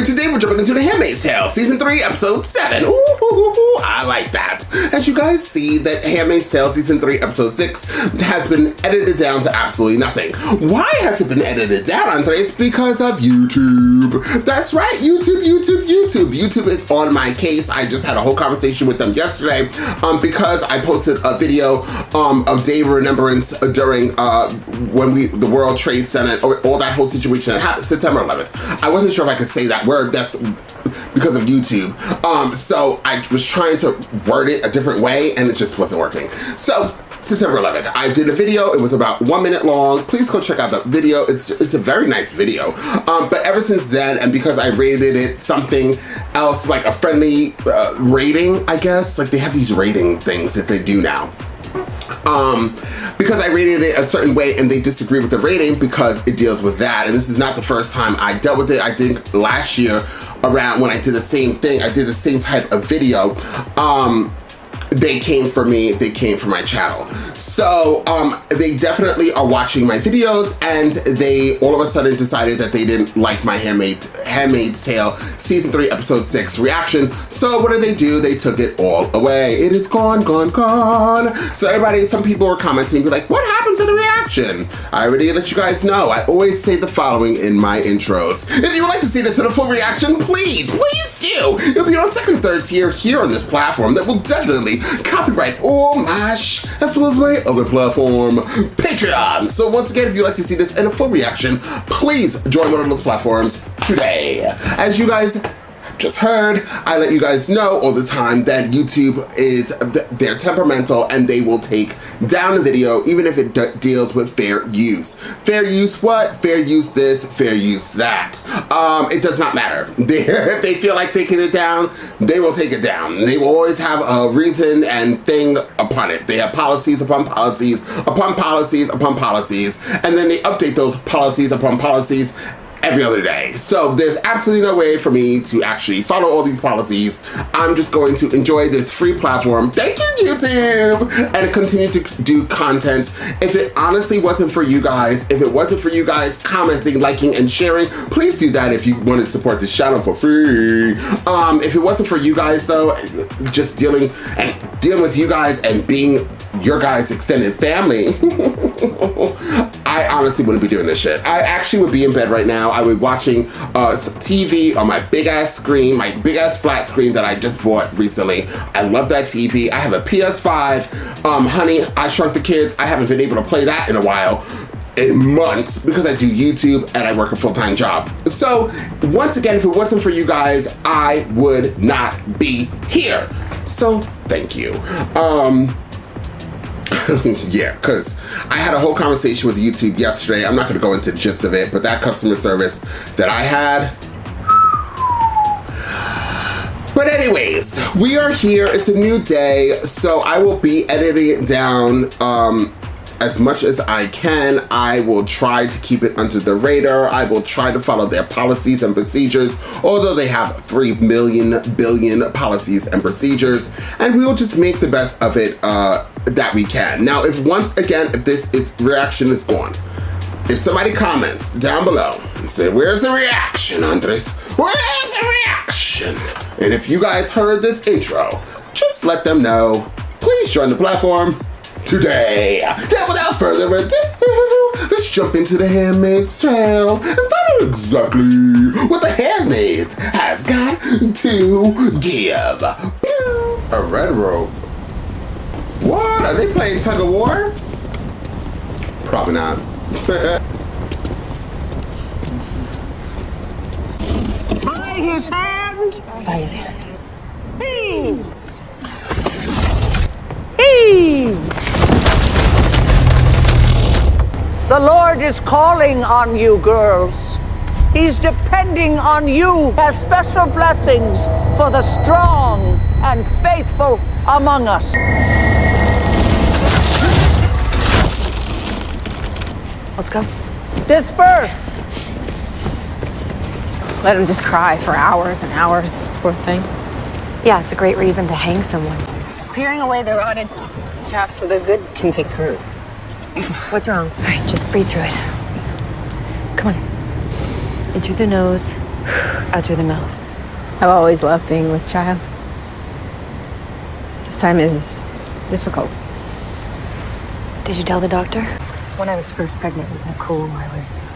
Today, we're jumping into the Handmaid's Tale, Season 3, Episode 7. Ooh, I like that. As you guys see, that Handmaid's Tale Season 3, Episode 6 has been edited down to absolutely nothing. Why has it been edited down, Andres? Because of YouTube. That's right, YouTube. YouTube is on my case. I just had a whole conversation with them yesterday because I posted a video of day of remembrance during when the World Trade Center, or all that whole situation that happened September 11th. I wasn't sure if I could say that word. That's because of YouTube. So I was trying to word it a different way and it just wasn't working. So September 11th, I did a video. It was about 1 minute long. Please go check out the video. It's a very nice video. But ever since then, and because I rated it something else, like a friendly rating, I guess, like they have these rating things that they do now. Because I rated it a certain way and they disagree with the rating because it deals with that. And this is not the first time I dealt with it. I think last year around when I did the same thing, I did the same type of video. They came for me, they came for my channel. So they definitely are watching my videos and they all of a sudden decided that they didn't like my Handmaid's Tale Season 3 Episode 6 reaction. So what did? They took it all away. It is gone. So some people were commenting, be like, what happened to the reaction? I already let you guys know. I always say the following in my intros. If you would like to see this in a full reaction, please do. It'll be on second, third tier here on this platform that will definitely copyright all my as well as my other platform, Patreon. So once again, if you'd like to see this in a full reaction, please join one of those platforms today. As you guys just heard, I let you guys know all the time that YouTube they're temperamental and they will take down a video even if it deals with fair use. Fair use what? Fair use this, fair use that. It does not matter. If they feel like taking it down, they will take it down. They will always have a reason and thing upon it. They have policies upon policies upon policies upon policies, and then they update those policies upon policies every other day. So there's absolutely no way for me to actually follow all these policies. I'm just going to enjoy this free platform. Thank you, YouTube! And continue to do content. If it honestly wasn't for you guys, if it wasn't for you guys commenting, liking, and sharing, please do that if you want to support this channel for free. If it wasn't for you guys though, just dealing with you guys and being your guys' extended family, I honestly wouldn't be doing this shit. I actually would be in bed right now. I would be watching some TV on my big ass screen, my big ass flat screen that I just bought recently. I love that TV. I have a PS5. Honey, I Shrunk the Kids. I haven't been able to play that in a while. In months, because I do YouTube and I work a full-time job. So once again, if it wasn't for you guys, I would not be here. So thank you. Yeah, because I had a whole conversation with YouTube yesterday. I'm not going to go into the gist of it, but that customer service that I had. But anyways, we are here. It's a new day, so I will be editing it down as much as I can. I will try to keep it under the radar. I will try to follow their policies and procedures, although they have 3 billion policies and procedures, and we will just make the best of it that we can. Now, if this reaction is gone, if somebody comments down below and say, where's the reaction, Andres? Where's the reaction? And if you guys heard this intro, just let them know. Please join the platform today. Now, without further ado, let's jump into the Handmaid's Tale and find out exactly what the Handmaid has got to give. A red rope. What? Are they playing tug of war? Probably not. By his hand. By his hand. Heave. Heave. The Lord is calling on you, girls. He's depending on you as special blessings for the strong and faithful among us. Let's go. Disperse. Let him just cry for hours and hours, poor thing. Yeah, it's a great reason to hang someone. Clearing away the rotted chaff so the good can take root. What's wrong? All right, just breathe through it. Come on. In through the nose, out through the mouth. I've always loved being with child. This time is difficult. Did you tell the doctor? When I was first pregnant with Nicole, I was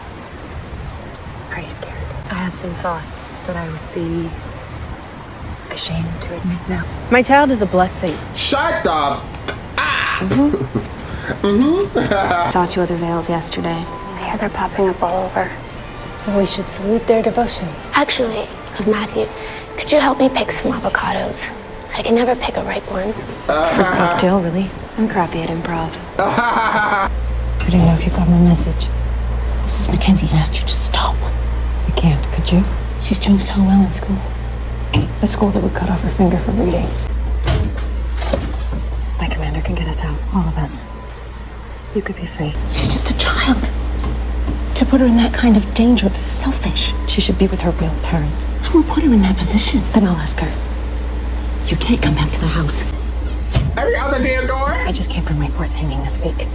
pretty scared. I had some thoughts that I would be ashamed to admit now. My child is a blessing. Shut up! Saw 2 other veils yesterday. I hear they're popping up all over. We should salute their devotion. Actually, Matthew, could you help me pick some avocados? I can never pick a ripe one. For a cocktail, really? I'm crappy at improv. I don't know if you got my message. Mrs. Mackenzie asked you to stop. You can't, could you? She's doing so well in school. A school that would cut off her finger for reading. My commander can get us out, all of us. You could be free. She's just a child. To put her in that kind of danger is selfish. She should be with her real parents. I won't put her in that position. Then I'll ask her. You can't come back to the house. Every other damn door? I just came from my 4th hanging this week.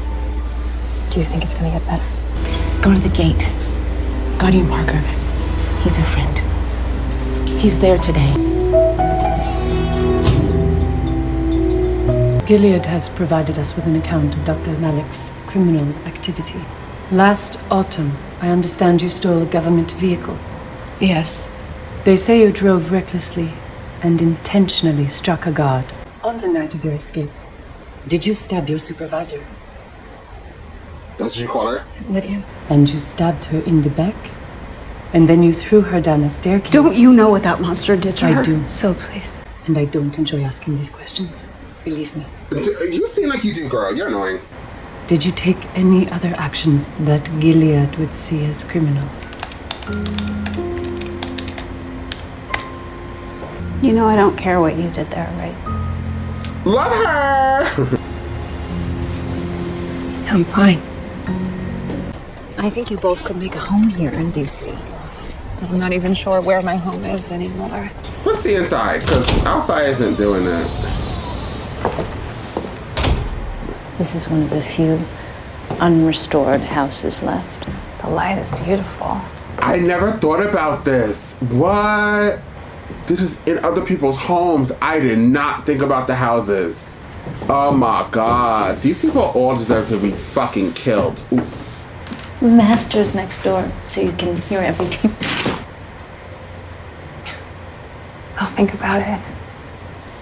Do you think it's gonna get better? Go to the gate. Guardian Parker. He's a friend. He's there today. Gilead has provided us with an account of Dr. Malik's criminal activity. Last autumn, I understand you stole a government vehicle. Yes. They say you drove recklessly and intentionally struck a guard on the night of your escape. Did you stab your supervisor? That's what you call her? Lydia. And you stabbed her in the back? And then you threw her down a staircase? Don't you know what that monster did to her? I do. So please. And I don't enjoy asking these questions. Believe me. You seem like you do, girl. You're annoying. Did you take any other actions that Gilead would see as criminal? You know I don't care what you did there, right? Love her! I'm fine. I think you both could make a home here in DC. I'm not even sure where my home is anymore. Let's see inside, because outside isn't doing that. This is one of the few unrestored houses left. The light is beautiful. I never thought about this. What? This is in other people's homes. I did not think about the houses. Oh my god. These people all deserve to be fucking killed. Ooh. Master's next door, so you can hear everything. I'll think about it.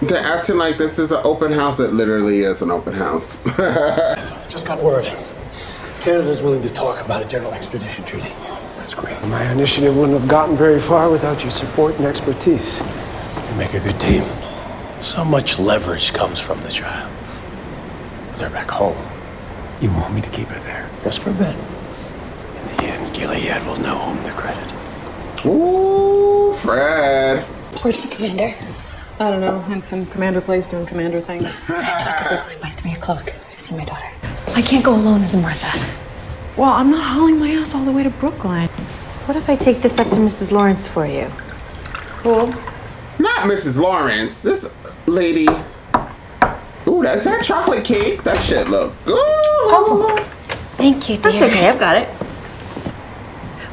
They're acting like this is an open house. It literally is an open house. Just got word. Canada's willing to talk about a general extradition treaty. That's great. My initiative wouldn't have gotten very far without your support and expertise. We make a good team. So much leverage comes from the child. They're back home. You want me to keep her there? Just for a bit. In the end, Gilead will know whom to credit. Ooh, Fred. Where's the commander? I don't know. In some commander place doing commander things. I have to Brooklyn by 3 o'clock to see my daughter. I can't go alone as a Martha. Well, I'm not hauling my ass all the way to Brookline. What if I take this up to Mrs. Lawrence for you? Cool. Not Mrs. Lawrence. This lady. Ooh, that's that chocolate cake. That shit look good. Oh, thank you, dear. That's okay, I've got it.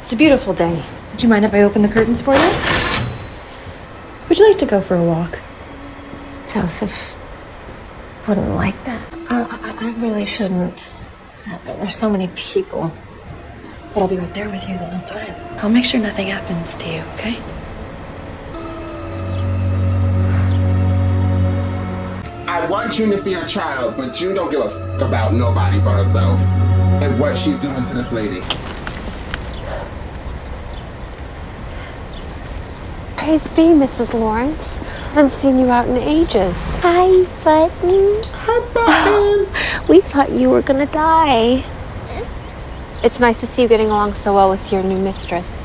It's a beautiful day. Would you mind if I open the curtains for you? Would you like to go for a walk? Joseph wouldn't like that. I really shouldn't. There's so many people. But I'll be right there with you the whole time. I'll make sure nothing happens to you, okay? I want June to see her child, but June don't give a fuck about nobody but herself and what she's doing to this lady. Praise be, Mrs. Lawrence. Haven't seen you out in ages. Hi, Button. Hi, Button. We thought you were gonna die. It's nice to see you getting along so well with your new mistress.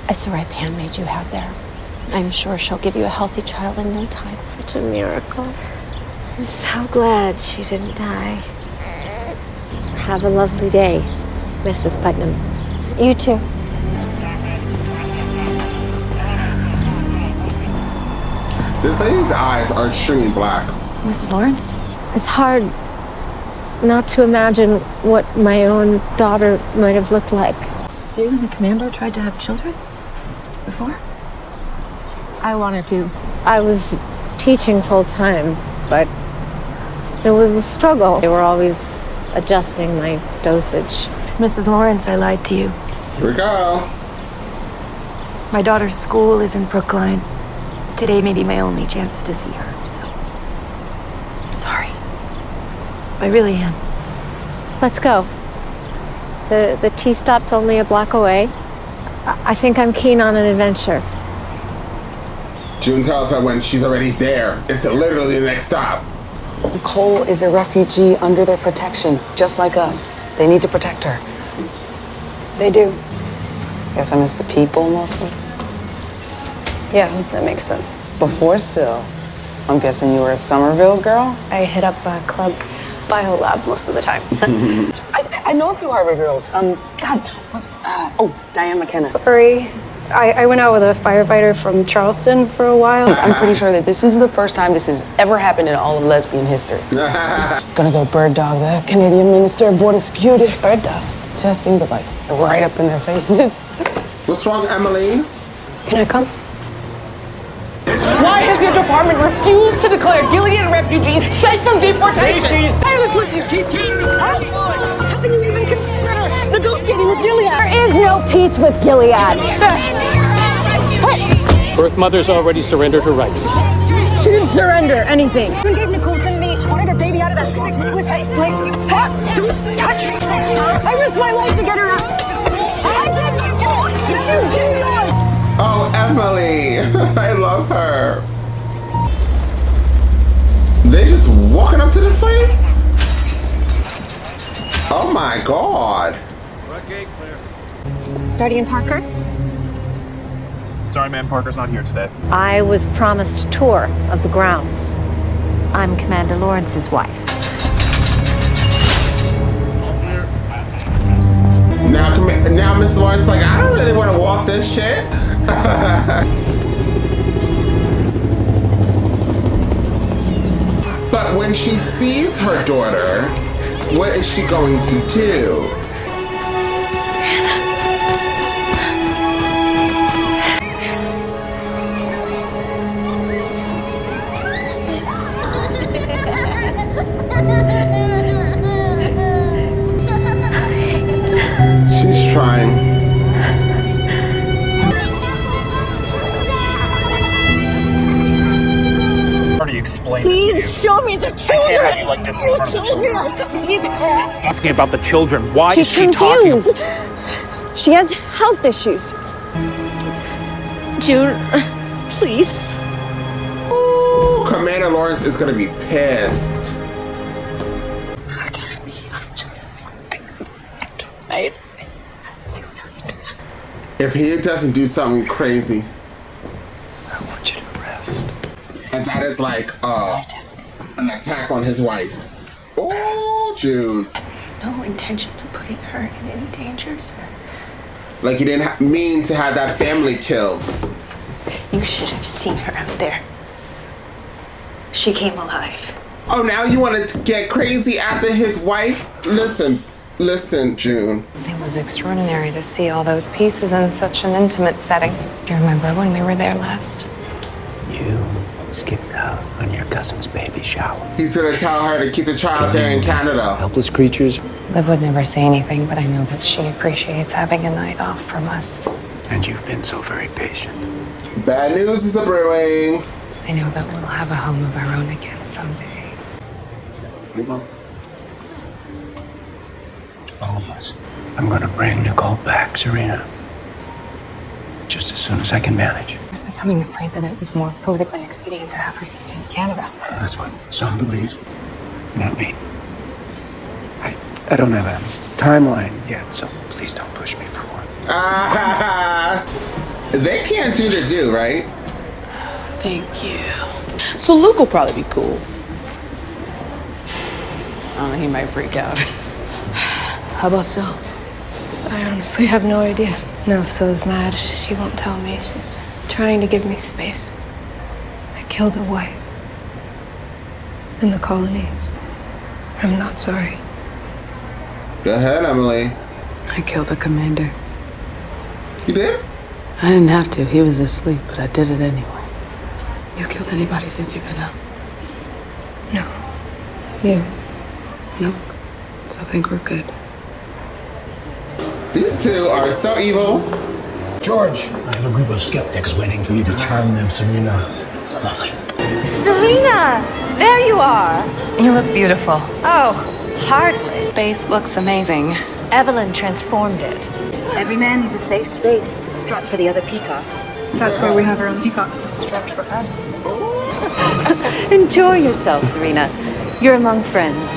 It's the right handmaid you have there. I'm sure she'll give you a healthy child in no time. Such a miracle. I'm so glad she didn't die. Have a lovely day, Mrs. Putnam. You too. This lady's eyes are extremely black. Mrs. Lawrence? It's hard not to imagine what my own daughter might have looked like. You and the commander tried to have children? Before? I wanted to. I was teaching full time, but there was a struggle. They were always adjusting my dosage. Mrs. Lawrence, I lied to you. Here we go. My daughter's school is in Brookline. Today may be my only chance to see her, so I'm sorry. I really am. Let's go. The tea stop's only a block away. I think I'm keen on an adventure. June tells her when she's already there, it's literally the next stop. Nicole is a refugee under their protection, just like us. They need to protect her. They do. Guess I miss the people mostly. Yeah, that makes sense. Before Sil, I'm guessing you were a Somerville girl? I hit up a club bio lab most of the time. I know a few Harvard girls. God, what's, Diane McKenna. Sorry. I went out with a firefighter from Charleston for a while. I'm pretty sure that this is the first time this has ever happened in all of lesbian history. Gonna go bird dog the Canadian Minister of Border Security. Bird dog. Testing, but like right up in their faces. What's wrong, Emily? Can I come? Why does your department refuse to declare Gilead refugees safe from deportation? Let's listen. How can you even consider negotiating with Gilead? There is no peace with Gilead. Birth mother's already surrendered her rights. She didn't surrender anything. You gave Nicole to me. She wanted her baby out of that sick, twisted place. Don't touch me. I risked my life to get her out. I didn't do it. Oh, Emily. I love her. They just walking up to this place? Oh my God. Okay, clear. Guardian Parker? Sorry, ma'am, Parker's not here today. I was promised a tour of the grounds. I'm Commander Lawrence's wife. Now Miss Lawrence like, I don't really want to walk this shit. But when she sees her daughter, what is she going to do? She's trying. Please show me the children. I can't have you like this in front of the children. I can see them. Asking about the children. Why She's is she confused. talking? She has health issues. June, please. Ooh, Commander Lawrence is gonna be pissed. Forgive me. I'm just... If he doesn't do something crazy. I want you to rest. And that is like an attack on his wife. Oh, June. No intention of putting her in any danger, sir. Like you didn't mean to have that family killed. You should have seen her out there. She came alive. Oh, now you want to get crazy after his wife? Listen, June. It was extraordinary to see all those pieces in such an intimate setting. Do you remember when we were there last? You skipped out on your cousin's baby shower. He's gonna tell her to keep the child there in Canada. Helpless creatures. Liv would never say anything, but I know that she appreciates having a night off from us. And you've been so very patient. Bad news is brewing. I know that we'll have a home of our own again someday. We will. All of us. I'm gonna bring Nicole back, Serena. Just as soon as I can manage. I was becoming afraid that it was more politically expedient to have her stay in Canada. That's what some believe. Not me. I don't have a timeline yet, so please don't push me for one. They can't do the do, right? Thank you. So Luke will probably be cool. He might freak out. How about Sil? I honestly have no idea. No, if Sil's mad, she won't tell me. She's trying to give me space. I killed a wife. In the colonies. I'm not sorry. Go ahead, Emily. I killed the commander. You did? I didn't have to. He was asleep, but I did it anyway. You killed anybody since you've been out? No. You? Nope. So I think we're good. These two are so evil. George, I have a group of skeptics waiting for you to charm them, Serena. Slowly. Serena! There you are! You look beautiful. Oh, hardly. Base looks amazing. Evelyn transformed it. Every man needs a safe space to strut for the other peacocks. That's why we have our own peacocks to strut for us. Enjoy yourself, Serena. You're among friends.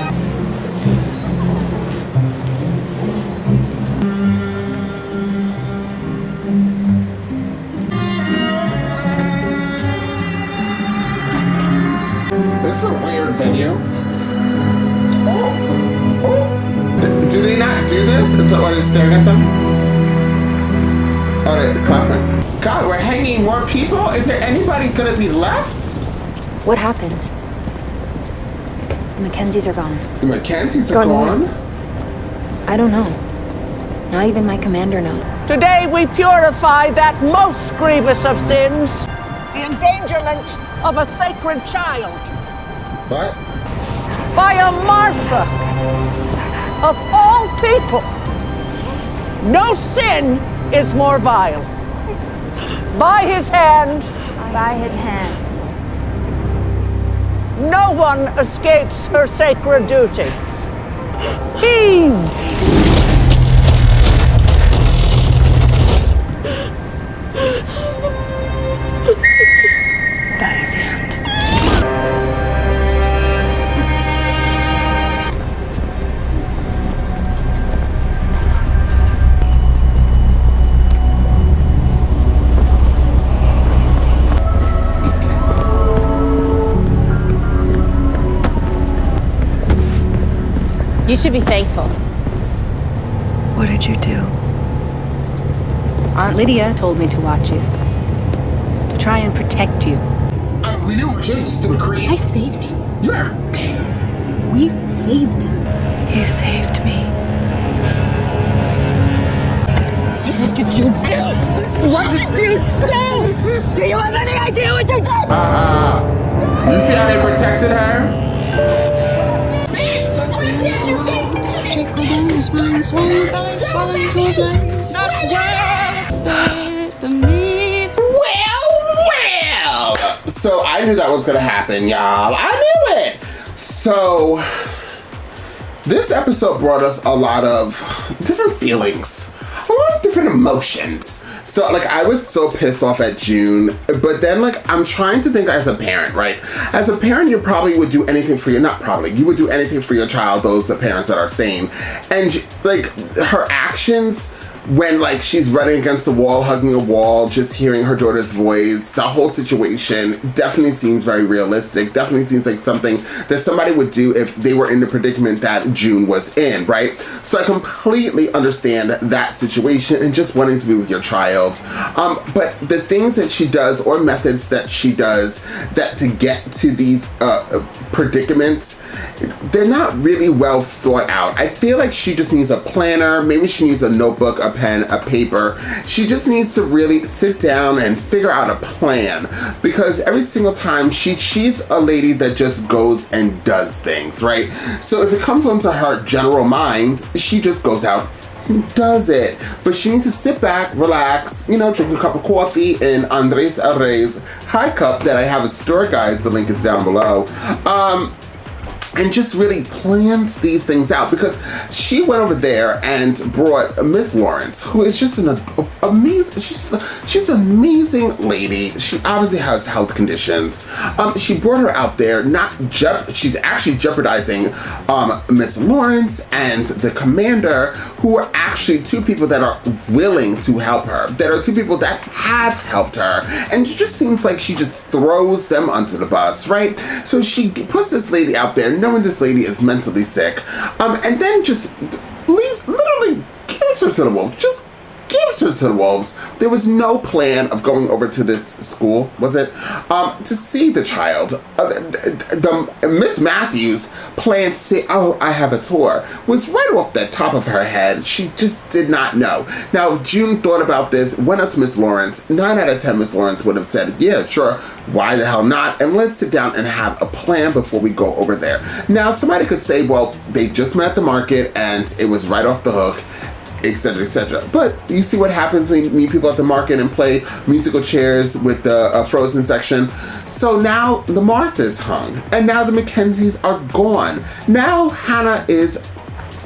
This is a weird venue. Do they not do this? Is that why they're staring at them? Oh, they're clapping. God, we're hanging more people? Is there anybody gonna be left? What happened? The Mackenzies are gone. The Mackenzies are gone? I don't know. Not even my commander knows. Today we purify that most grievous of sins, the endangerment of a sacred child. What? By a Martha of all people. No sin is more vile. By his hand. By his hand. No one escapes her sacred duty. Heave! By his hand. You should be thankful. What did you do? Aunt Lydia told me to watch you. To try and protect you. We knew we should, you stupid creep. I saved you. You're... We saved you. You saved me. What did you do? What did you do? Do you have any idea what you did? You see how they protected her? Well. So I knew that was gonna happen, y'all. I knew it. So this episode brought us a lot of different feelings, a lot of different emotions. So like I was so pissed off at June, but then like I'm trying to think as a parent, right? As a parent, you probably would do anything for you would do anything for your child, those are parents that are sane. And like her actions when like she's running against the wall, hugging a wall, just hearing her daughter's voice, the whole situation definitely seems very realistic. Definitely seems like something that somebody would do if they were in the predicament that June was in, right? So I completely understand that situation and just wanting to be with your child. But the things that she does or methods that she does that to get to these predicaments, they're not really well thought out. I feel like she just needs a planner. Maybe she needs a notebook, a pen, a paper. She just needs to really sit down and figure out a plan, because every single time she's a lady that just goes and does things, right? So if it comes onto her general mind, she just goes out and does it. But she needs to sit back, relax, drink a cup of coffee in Andres Array's high cup that I have at store, guys. The link is down below. And just really plans these things out, because she went over there and brought Miss Lawrence, who is just an amazing, she's an amazing lady. She obviously has health conditions. She brought her out there, she's actually jeopardizing Miss Lawrence and the commander, who are actually two people that are willing to help her, that are two people that have helped her. And it just seems like she just throws them onto the bus, right? So she puts this lady out there, knowing this lady is mentally sick, and then just literally gives her to the wolf. Just gives closer to the wolves. There was no plan of going over to this school, was it? To see the child. The Miss Matthews planned to say, oh, I have a tour, was right off the top of her head. She just did not know. Now, June thought about this, went up to Miss Lawrence. 9 out of 10 Miss Lawrence would have said, yeah, sure, why the hell not? And let's sit down and have a plan before we go over there. Now, somebody could say, well, they just met at the market and it was right off the hook, etc., etc. But you see what happens when you meet people at the market and play musical chairs with the Frozen section. So now the Marthas hung, and now the Mackenzies are gone. Now Hannah is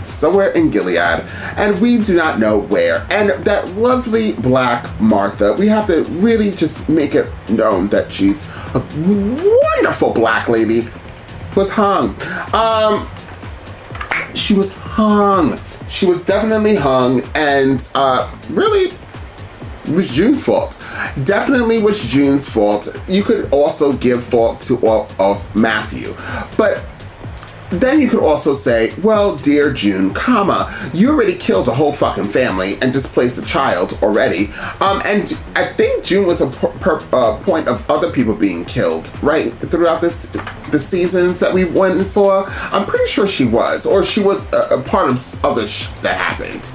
somewhere in Gilead, and we do not know where. And that lovely black Martha, we have to really just make it known that she's a wonderful black lady, was hung. She was hung. She was definitely hung, and really, it was June's fault. Definitely was June's fault. You could also give fault to of Matthew, but then you could also say, well, dear June, you already killed a whole fucking family and displaced a child already. And I think June was a point of other people being killed, right? Throughout the seasons that we went and saw. I'm pretty sure she was, or she was a part of other that happened.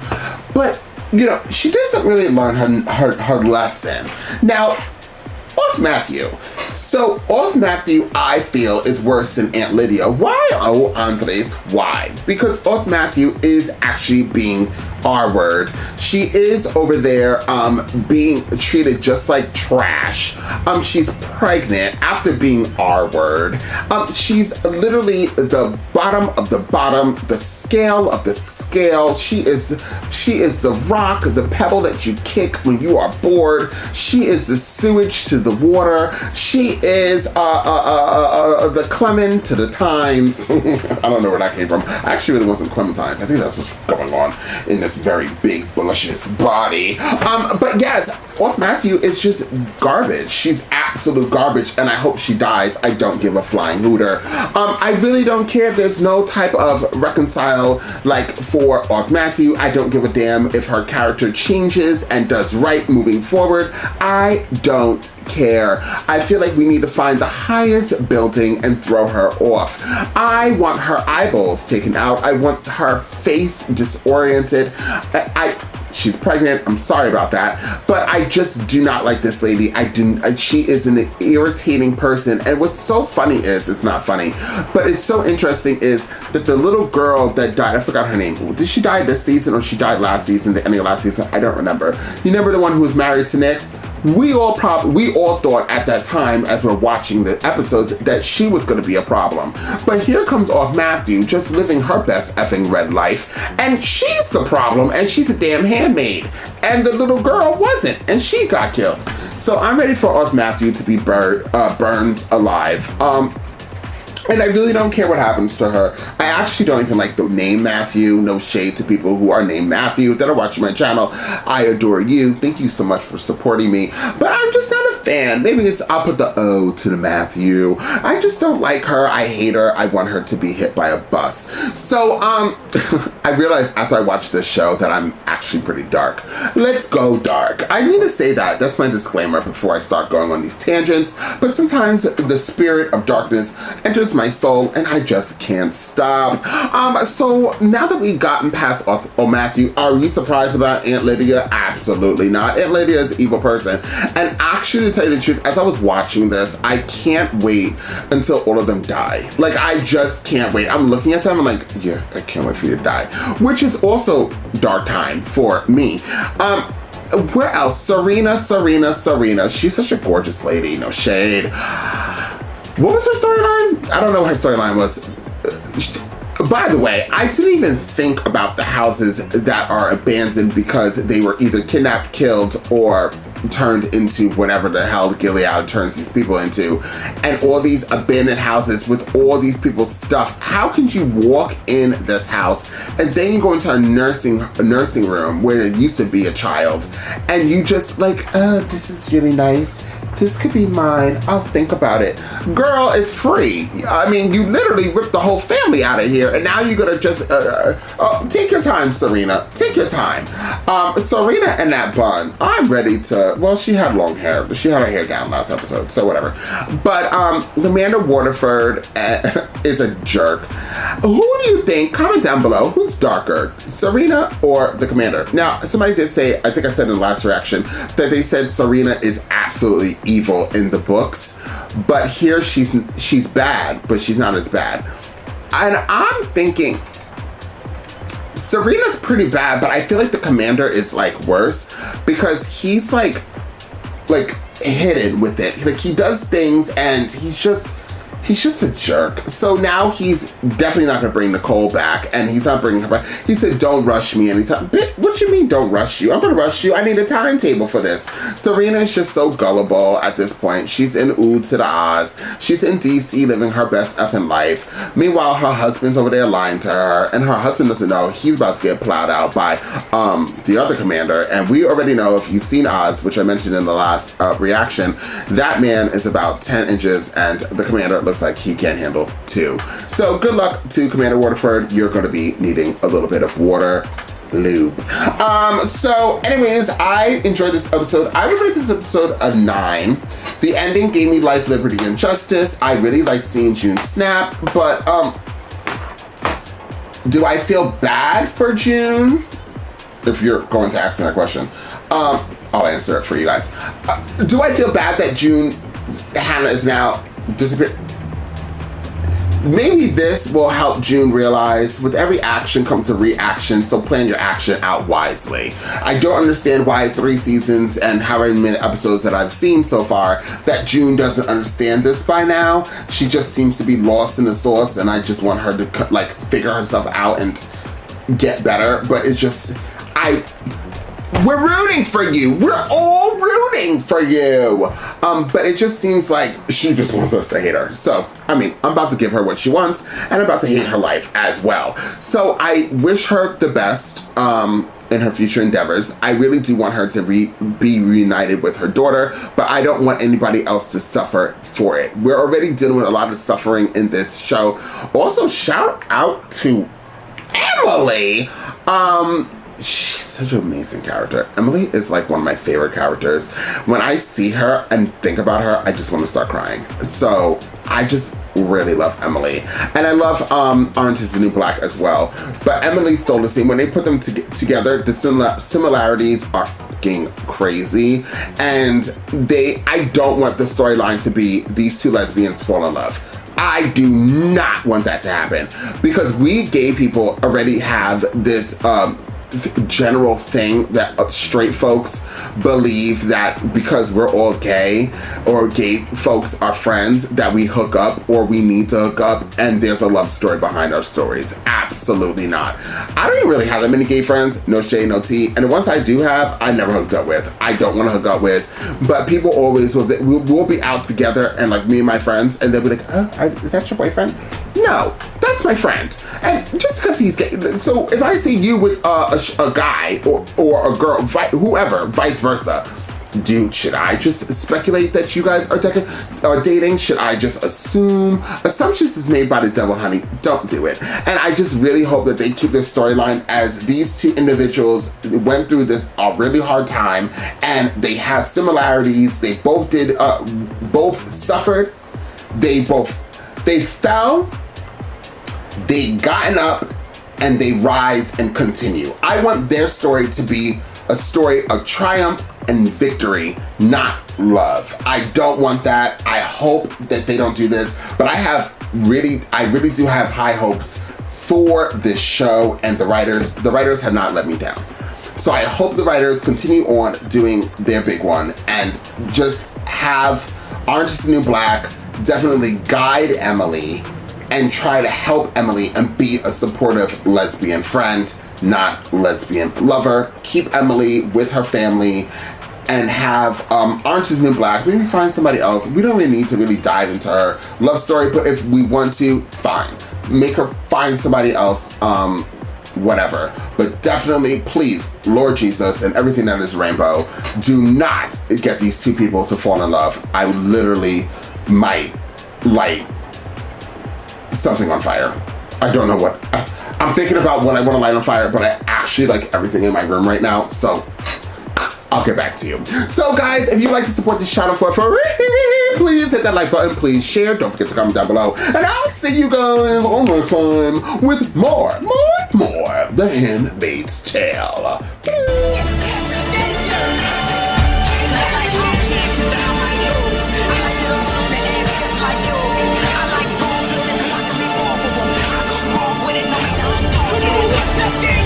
But, you know, she doesn't really learn her lesson. Now, off Matthew. So, off Matthew, I feel, is worse than Aunt Lydia. Why, oh, Andres? Why? Because off Matthew is actually being R-word. She is over there being treated just like trash. She's pregnant after being R-word. She's literally the bottom of the bottom, the scale of the scale. She is the rock, the pebble that you kick when you are bored. She is the sewage to the water. She is the Clement to the Times. I don't know where that came from. I actually really want some Clementines. I think that's what's going on in this very big, voluptuous body. But yes, off Matthew is just garbage. She's absolute garbage, and I hope she dies. I don't give a flying hooter. I really don't care if there's no type of reconcile like for off Matthew. I don't give a damn if her character changes and does right moving forward. I don't care. I feel like we need to find the highest building and throw her off. I want her eyeballs taken out. I want her face disoriented. She's pregnant. I'm sorry about that, but I just do not like this lady. She is an irritating person. And what's so funny is, it's not funny, but it's so interesting is that the little girl that died, I forgot her name. Did she die this season or she died last season, the ending of last season? I don't remember. You remember the one who was married to Nick? We all thought at that time, as we're watching the episodes, that she was going to be a problem. But here comes off Matthew, just living her best effing red life, and she's the problem, and she's a damn handmaid. And the little girl wasn't, and she got killed. So I'm ready for off Matthew to be burned alive. And I really don't care what happens to her. I actually don't even like the name Matthew. No shade to people who are named Matthew that are watching my channel. I adore you. Thank you so much for supporting me. But I'm just not a fan. Maybe I'll put the O to the Matthew. I just don't like her. I hate her. I want her to be hit by a bus. So, I realized after I watched this show that I'm actually pretty dark. Let's go dark. I need to say that. That's my disclaimer before I start going on these tangents. But sometimes the spirit of darkness enters my soul and I just can't stop. So now that we've gotten past Matthew, are we surprised about Aunt Lydia? Absolutely not. Aunt Lydia is an evil person. And actually, to tell you the truth, as I was watching this, I can't wait until all of them die. Like, I just can't wait. I'm looking at them, I'm like, yeah, I can't wait for you to die. Which is also dark time for me. Where else? Serena. She's such a gorgeous lady, no shade. What was her storyline? I don't know what her storyline was. By the way, I didn't even think about the houses that are abandoned because they were either kidnapped, killed, or turned into whatever the hell Gilead turns these people into. And all these abandoned houses with all these people's stuff. How can you walk in this house and then you go into a nursing room where there used to be a child and you just like, oh, this is really nice. this could be mine. I'll think about it. Girl, it's free. I mean, you literally ripped the whole family out of here, and now you're gonna just take your time, Serena. Take your time. Serena and that bun. I'm ready to. Well, she had long hair. She had her hair down last episode, so whatever. But Amanda Waterford is a jerk. Who do you think? Comment down below. Who's darker, Serena or the Commander? Now, somebody did say, I think I said in the last reaction, that they said Serena is absolutely evil in the books, but here she's bad, but she's not as bad. And I'm thinking Serena's pretty bad, but I feel like the Commander is like worse because he's like hidden with it. Like he does things and he's just a jerk. So now he's definitely not gonna bring Nicole back, and he's not bringing her back. He said, don't rush me. And he's like, what you mean don't rush you? I'm gonna rush you. I need a timetable for this. Serena is just so gullible at this point. She's in Ood to the Oz. She's in DC living her best effing life. Meanwhile, her husband's over there lying to her, and her husband doesn't know he's about to get plowed out by the other Commander. And we already know, if you've seen Oz, which I mentioned in the last reaction, that man is about 10 inches, and the Commander looks like he can't handle 2. So good luck to Commander Waterford. You're going to be needing a little bit of water lube. So anyways, I enjoyed this episode. I would rate this episode a 9. The ending gave me life, liberty, and justice. I really liked seeing June snap, but do I feel bad for June? If you're going to ask me that question, I'll answer it for you guys. Do I feel bad that Hannah is now disappeared? Maybe this will help June realize with every action comes a reaction, so plan your action out wisely. I don't understand why 3 seasons and however many episodes that I've seen so far that June doesn't understand this by now. She just seems to be lost in the sauce, and I just want her to like figure herself out and get better. But it's just, we're rooting for you. We're all rooting for you. But it just seems like she just wants us to hate her. So, I mean, I'm about to give her what she wants, and I'm about to hate her life as well. So I wish her the best in her future endeavors. I really do want her to be reunited with her daughter, but I don't want anybody else to suffer for it. We're already dealing with a lot of suffering in this show. Also, shout out to Emily. She's such an amazing character. Emily is like one of my favorite characters. When I see her and think about her, I just want to start crying. So I just really love Emily. And I love Orange is the New Black as well. But Emily stole the scene. When they put them together, the similarities are fucking crazy. And I don't want the storyline to be these 2 lesbians fall in love. I do not want that to happen. Because we gay people already have this general thing that straight folks believe that because we're all gay or gay folks are friends that we hook up or we need to hook up and there's a love story behind our stories. Absolutely not. I don't even really have that many gay friends, no shade, no tea, and the ones I do have, I never hooked up with. I don't want to hook up with, but people always we'll be out together and like me and my friends and they'll be like, oh, is that your boyfriend? No, that's my friend. And just because he's gay, so if I see you with a guy or a girl, whoever, vice versa, dude, should I just speculate that you guys are dating? Should I just assume? Assumptions is made by the devil, honey. Don't do it. And I just really hope that they keep this storyline as these 2 individuals went through this really hard time and they have similarities. They both both suffered. They fell. They gotten up and they rise and continue. I want their story to be a story of triumph and victory, not love. I don't want that. I hope that they don't do this, but I really do have high hopes for this show and the writers. The writers have not let me down. So I hope the writers continue on doing their big one and just have Orange is the New Black definitely guide Emily and try to help Emily and be a supportive lesbian friend, not lesbian lover. Keep Emily with her family and have Orange is the New Black. Maybe find somebody else. We don't really need to really dive into her love story, but if we want to, fine. Make her find somebody else whatever. But definitely, please, Lord Jesus and everything that is rainbow, do not get these two people to fall in love. I literally might light something on fire. I don't know what. I'm thinking about what I want to light on fire, but I actually like everything in my room right now, so I'll get back to you. So guys, if you'd like to support this channel for free, please hit that like button, please share, don't forget to comment down below, and I'll see you guys on next time with more The Handmaid's Tale. Accept it.